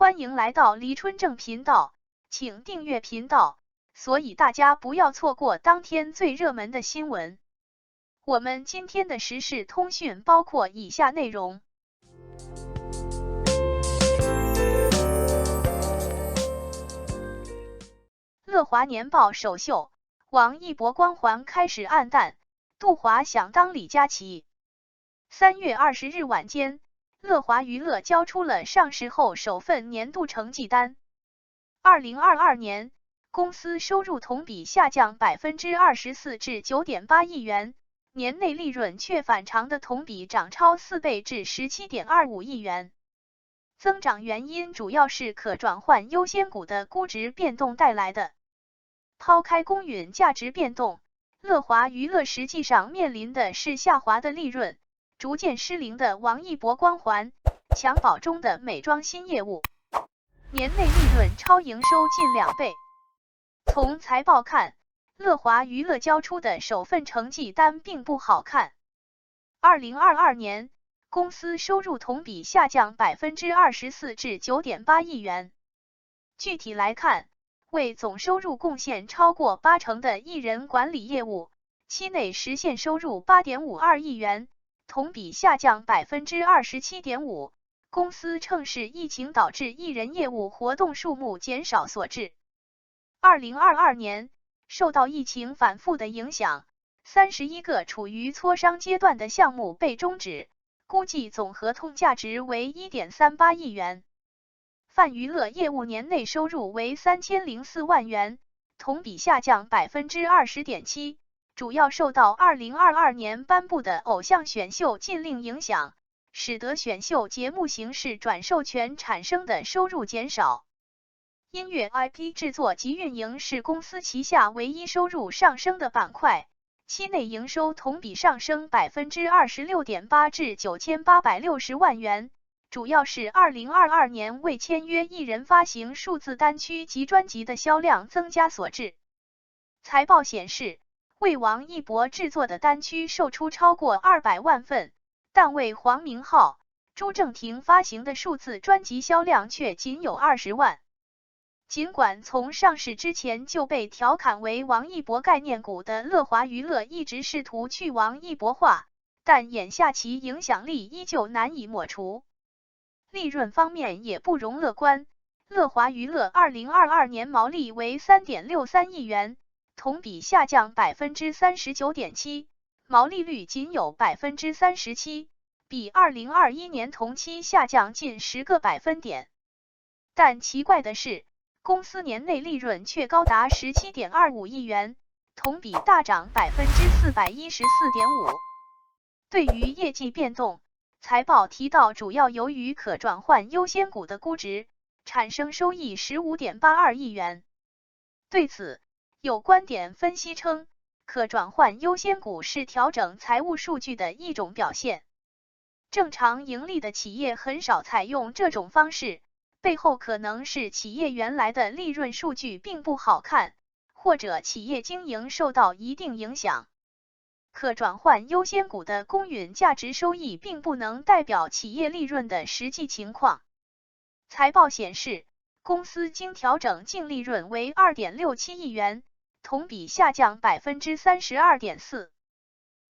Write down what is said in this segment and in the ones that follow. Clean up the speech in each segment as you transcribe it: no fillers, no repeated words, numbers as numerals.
欢迎来到黎春正频道，请订阅频道，所以大家不要错过当天最热门的新闻。我们今天的时事通讯包括以下内容：乐华年报首秀，王一博光环开始暗淡，杜华想当李佳琦。3月20日晚间，乐华娱乐交出了上市后首份年度成绩单。2022年，公司收入同比下降24%至 9.8 亿元，年内利润却反常的同比涨超4倍至 17.25 亿元。增长原因主要是可转换优先股的估值变动带来的。抛开公允价值变动，乐华娱乐实际上面临的是下滑的利润，逐渐失灵的王一博光环，襁褓中的美妆新业务，年内利润超营收近2倍。从财报看，乐华娱乐交出的首份成绩单并不好看。2022年，公司收入同比下降24%至 9.8 亿元。具体来看，为总收入贡献超过80%的艺人管理业务，期内实现收入 8.52 亿元，同比下降 27.5%， 公司称是疫情导致艺人业务活动数目减少所致。2022年，受到疫情反复的影响，31个处于磋商阶段的项目被终止，估计总合同价值为 1.38 亿元。泛娱乐业务年内收入为3004万元，同比下降 20.7%， 主要受到2022年颁布的偶像选秀禁令影响，使得选秀节目形式转授权产生的收入减少。音乐 IP 制作及运营是公司旗下唯一收入上升的板块，期内营收同比上升 26.8% 至 9860万元，主要是2022年未签约艺人发行数字单曲及专辑的销量增加所致。财报显示，为王一博制作的单曲售出超过200万份，但为黄明昊、朱正廷发行的数字专辑销量却仅有20万。尽管从上市之前就被调侃为王一博概念股的乐华娱乐一直试图去王一博化，但眼下其影响力依旧难以抹除。利润方面也不容乐观，乐华娱乐2022年毛利为 3.63 亿元，同比下降 39.7%， 毛利率仅有 37%， 比2021年同期下降近10个百分点。但奇怪的是，公司年内利润却高达 17.25 亿元，同比大涨 414.5%。对于业绩变动，财报提到主要由于可转换优先股的估值，产生收益 15.82 亿元。对此，有观点分析称，可转换优先股是调整财务数据的一种表现。正常盈利的企业很少采用这种方式，背后可能是企业原来的利润数据并不好看，或者企业经营受到一定影响。可转换优先股的公允价值收益并不能代表企业利润的实际情况。财报显示，公司经调整净利润为 2.67 亿元，同比下降 32.4%。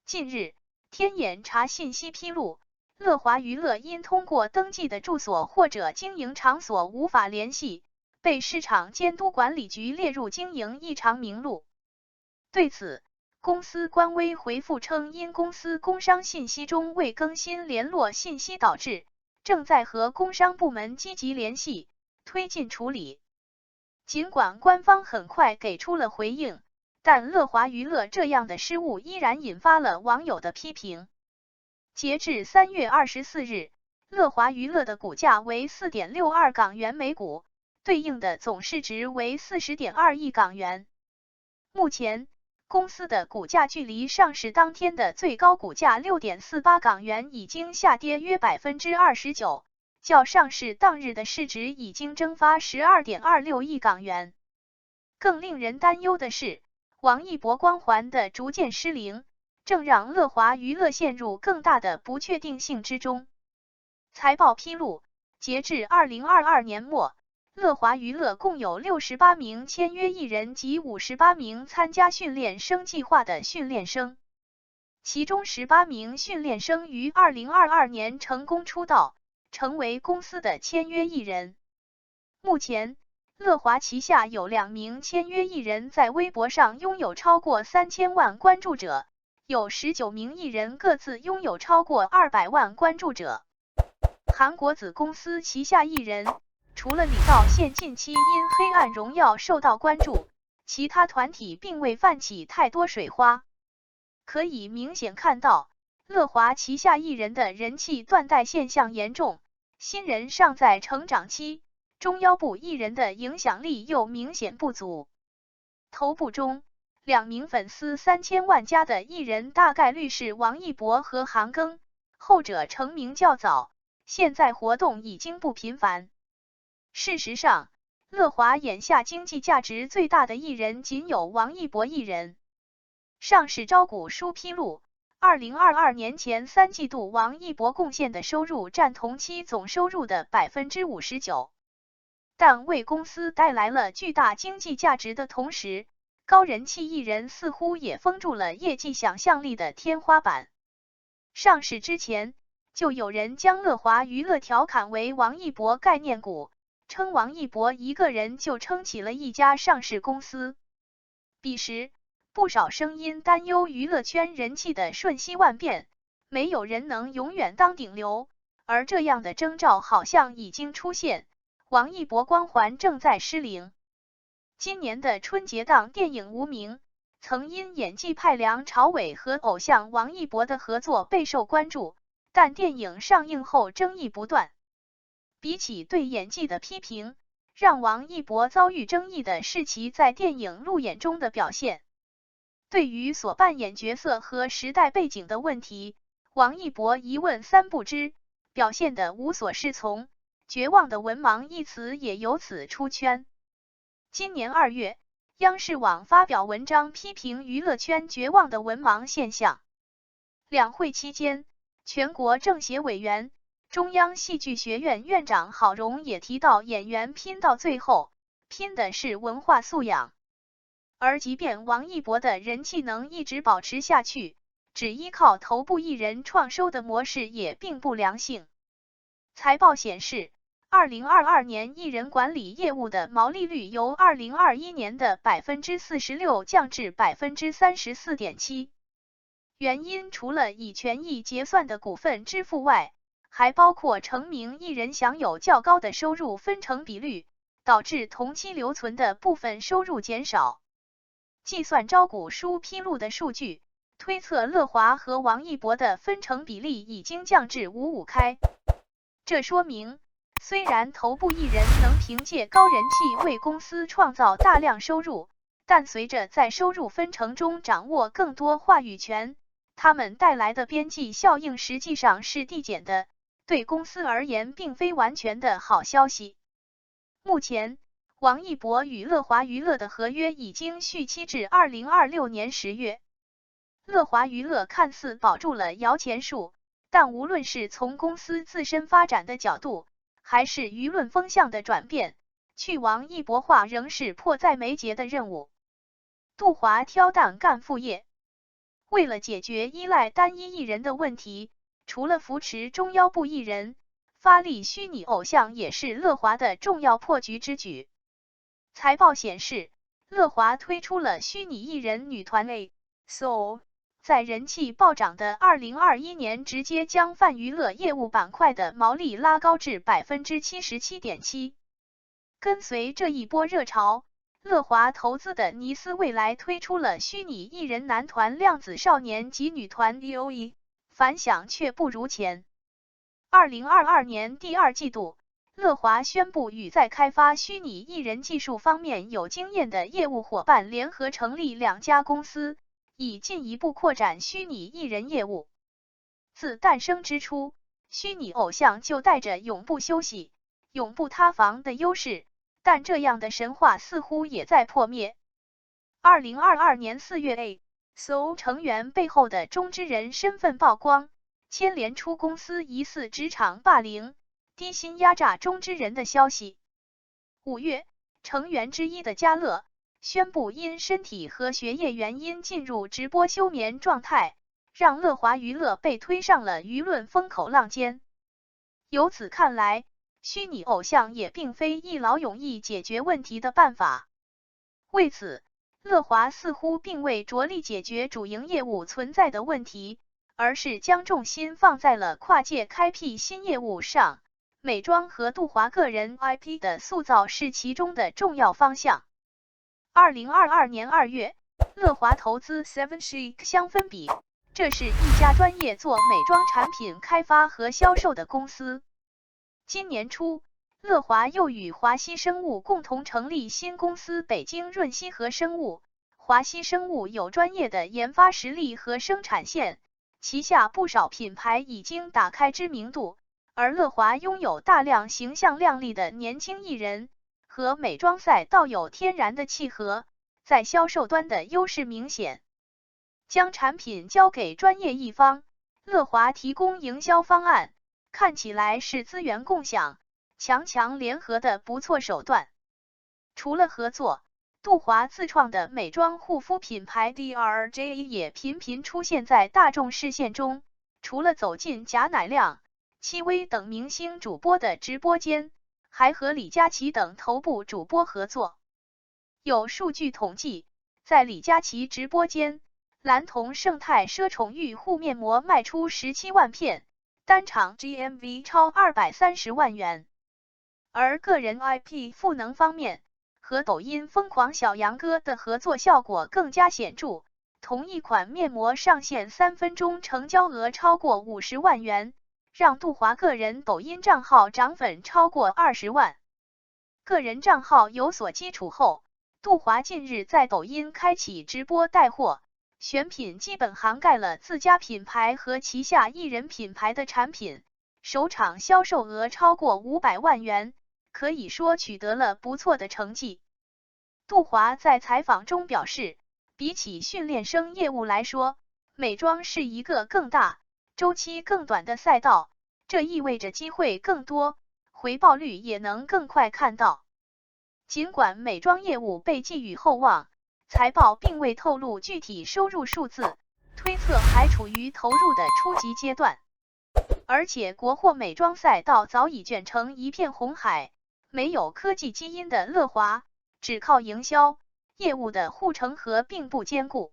近日，天眼查信息披露，乐华娱乐因通过登记的住所或者经营场所无法联系，被市场监督管理局列入经营异常名录。对此，公司官微回复称，因公司工商信息中未更新联络信息导致，正在和工商部门积极联系，推进处理。尽管官方很快给出了回应，但乐华娱乐这样的失误依然引发了网友的批评。截至3月24日，乐华娱乐的股价为 4.62 港元每股，对应的总市值为 40.2 亿港元。目前，公司的股价距离上市当天的最高股价 6.48 港元已经下跌约 29%， 较上市当日的市值已经蒸发 12.26 亿港元。更令人担忧的是，王一博光环的逐渐失灵，正让乐华娱乐陷入更大的不确定性之中。财报披露，截至2022年末，乐华娱乐共有68名签约艺人及58名参加训练生计划的训练生，其中18名训练生于2022年成功出道，成为公司的签约艺人。目前，乐华旗下有2名签约艺人在微博上拥有超过3000万关注者，有19名艺人各自拥有超过200万关注者。韩国子公司旗下艺人，除了李道宪近期因《黑暗荣耀》受到关注，其他团体并未泛起太多水花。可以明显看到，乐华旗下艺人的人气断代现象严重，新人尚在成长期，中腰部艺人的影响力又明显不足。头部中，2名粉丝3000万加的艺人大概率是王一博和韩庚，后者成名较早，现在活动已经不频繁。事实上，乐华眼下经济价值最大的艺人仅有王一博一人。上市招股书披露，2022年前3季度王一博贡献的收入占同期总收入的 59%。但为公司带来了巨大经济价值的同时，高人气艺人似乎也封住了业绩想象力的天花板。上市之前，就有人将乐华娱乐调侃为王一博概念股，称王一博一个人就撑起了一家上市公司。彼时，不少声音担忧娱乐圈人气的瞬息万变，没有人能永远当顶流，而这样的征兆好像已经出现，王一博光环正在失灵。今年的春节档电影《无名》曾因演技派梁朝伟和偶像王一博的合作备受关注，但电影上映后争议不断。比起对演技的批评，让王一博遭遇争议的是其在电影路演中的表现。对于所扮演角色和时代背景的问题，王一博一问三不知，表现得无所适从，绝望的文盲一词也由此出圈。今年2月，央视网发表文章批评娱乐圈绝望的文盲现象。两会期间，全国政协委员、中央戏剧学院院长郝荣也提到，演员拼到最后，拼的是文化素养。而即便王一博的人气能一直保持下去，只依靠头部艺人创收的模式也并不良性。财报显示，2022年艺人管理业务的毛利率由2021年的 46% 降至 34.7%。原因除了以权益结算的股份支付外，还包括成名艺人享有较高的收入分成比率，导致同期留存的部分收入减少。计算招股书披露的数据，推测乐华和王一博的分成比例已经降至5-5开。这说明，虽然头部艺人能凭借高人气为公司创造大量收入，但随着在收入分成中掌握更多话语权，他们带来的边际效应实际上是递减的，对公司而言并非完全的好消息。目前，王一博与乐华娱乐的合约已经续期至2026年10月。乐华娱乐看似保住了摇钱树，但无论是从公司自身发展的角度，还是舆论风向的转变，去王一博化仍是迫在眉睫的任务。杜华挑担干副业。为了解决依赖单一艺人的问题，除了扶持中腰部艺人，发力虚拟偶像也是乐华的重要破局之举。财报显示，乐华推出了虚拟艺人女团 A.SO， 在人气暴涨的2021年，直接将泛娱乐业务板块的毛利拉高至 77.7%。跟随这一波热潮，乐华投资的尼斯未来推出了虚拟艺人男团量子少年及女团 DOE， 反响却不如前。2022年第2季度，乐华宣布与在开发虚拟艺人技术方面有经验的业务伙伴联合成立2家公司，以进一步扩展虚拟艺人业务。自诞生之初，虚拟偶像就带着永不休息、永不塌房的优势，但这样的神话似乎也在破灭。2022年4月 A.SO 成员背后的中之人身份曝光，牵连出公司疑似职场霸凌、低薪压榨中之人的消息。5月，成员之一的嘉乐宣布因身体和学业原因进入直播休眠状态，让乐华娱乐被推上了舆论风口浪尖。由此看来，虚拟偶像也并非一劳永逸解决问题的办法。为此，乐华似乎并未着力解决主营业务存在的问题，而是将重心放在了跨界开辟新业务上。美妆和杜华个人 IP 的塑造是其中的重要方向。2022年2月，乐华投资 Seven Chic 香氛笔，这是一家专业做美妆产品开发和销售的公司。今年初，乐华又与华西生物共同成立新公司北京润熙和生物。华西生物有专业的研发实力和生产线，旗下不少品牌已经打开知名度，而乐华拥有大量形象靓丽的年轻艺人，和美妆赛道有天然的契合，在销售端的优势明显。将产品交给专业一方，乐华提供营销方案，看起来是资源共享、强联合的不错手段。除了合作，杜华自创的美妆护肤品牌 DRJE 也频频出现在大众视线中，除了走进贾乃亮、戚薇等明星主播的直播间，还和李佳琦等头部主播合作。有数据统计，在李佳琦直播间，蓝铜胜肽奢宠育护面膜卖出17万片，单场 GMV 超230万元。而个人 IP 赋能方面，和抖音疯狂小杨哥的合作效果更加显著，同一款面膜上线3分钟成交额超过50万元，让杜华个人抖音账号涨粉超过20万。个人账号有所基础后，杜华近日在抖音开启直播带货，选品基本涵盖了自家品牌和旗下艺人品牌的产品，首场销售额超过500万元，可以说取得了不错的成绩。杜华在采访中表示，比起训练生业务来说，美妆是一个更大、周期更短的赛道，这意味着机会更多，回报率也能更快看到。尽管美妆业务被寄予厚望，财报并未透露具体收入数字，推测还处于投入的初级阶段。而且国货美妆赛道早已卷成一片红海，没有科技基因的乐华，只靠营销，业务的护城河并不坚固。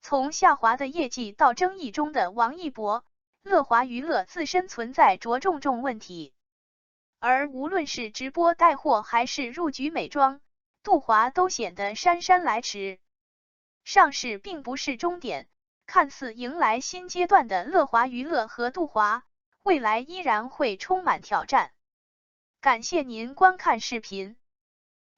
从下滑的业绩到争议中的王一博，乐华娱乐自身存在着重问题。而无论是直播带货还是入局美妆，杜华都显得姗姗来迟。上市并不是终点，看似迎来新阶段的乐华娱乐和杜华，未来依然会充满挑战。感谢您观看视频。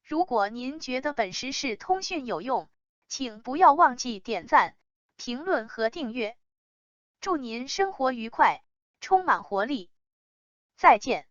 如果您觉得本时事通讯有用，请不要忘记点赞、评论和订阅。祝您生活愉快，充满活力。再见。